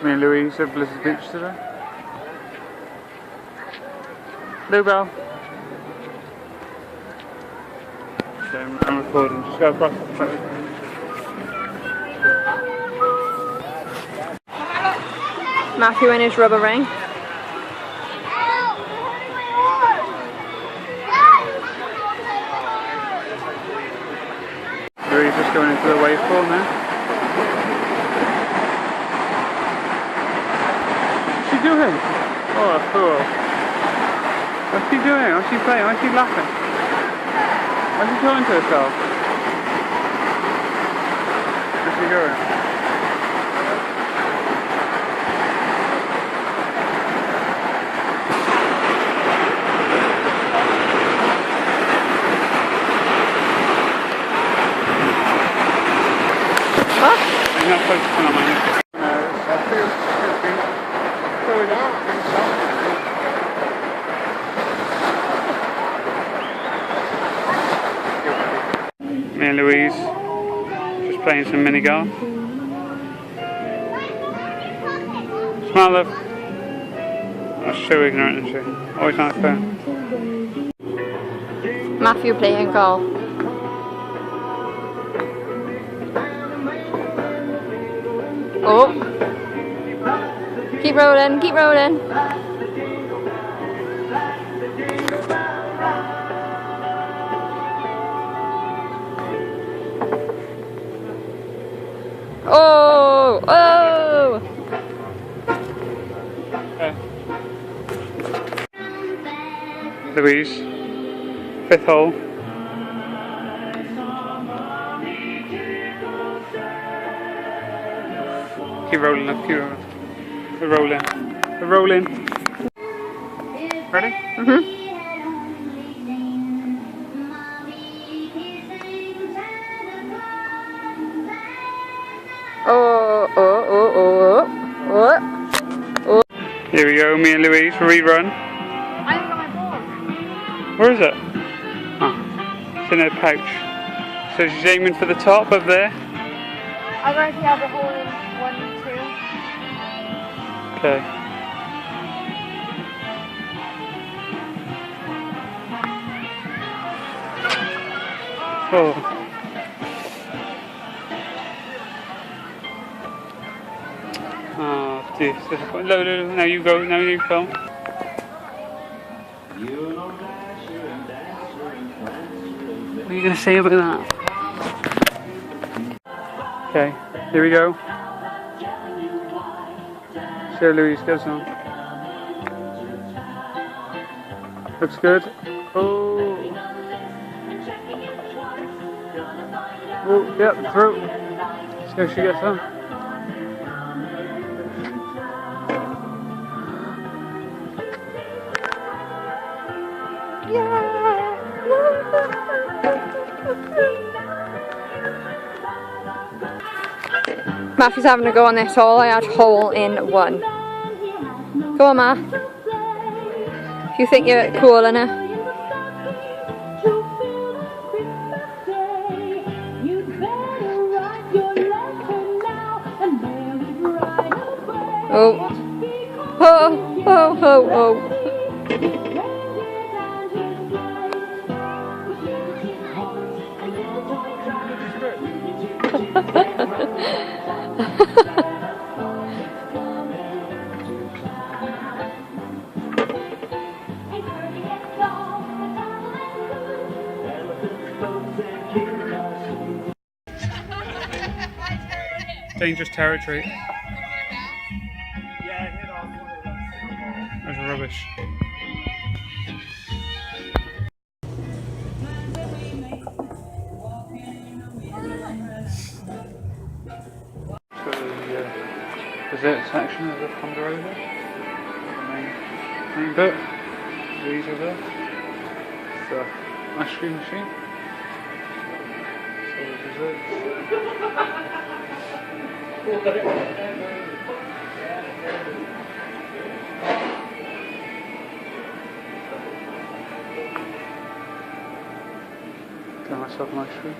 Me and Louise at Blizzard Beach today. Lou Bell. Okay, I'm recording. Just go across the track. Matthew in his rubber ring. Louise just going into the waveform now. What's she doing? Oh, a fool. What's she doing? What's she playing? Why's she laughing? Why's she talking to herself? Where's she going? What? I'm not focusing on my music. Me and Louise just playing some mini golf. Smile, love. That's so ignorant, isn't she? Always on her phone. Matthew playing golf. Oh. Keep rolling, keep rolling. Oh, oh. Louise, 5th hole. Keep rolling up, keep rolling. We're rolling. We're rolling. Ready? Mhm. Oh, oh, oh, oh, oh, oh. Here we go, me and Louise, rerun. I haven't got my ball. Where is it? Oh, it's in her pouch. So she's aiming for the top up there. I already have a hole in 1 and 2. Okay. Oh. Oh, dear. No, now you go, now you film. What are you going to say about that? Okay, here we go. See how Louise goes on. Looks good. Oh. Oh, yep, through. See how she gets on. Matthew's having a go on this hole. I had hole in 1. Go on, Matt. If you think you're cool enough. Oh. Oh, oh, oh, oh. Dangerous territory. That's rubbish. So the dessert section of the Ponderosa. The main bit. These over there. The ice cream machine. So the desserts. Got myself an ice cream.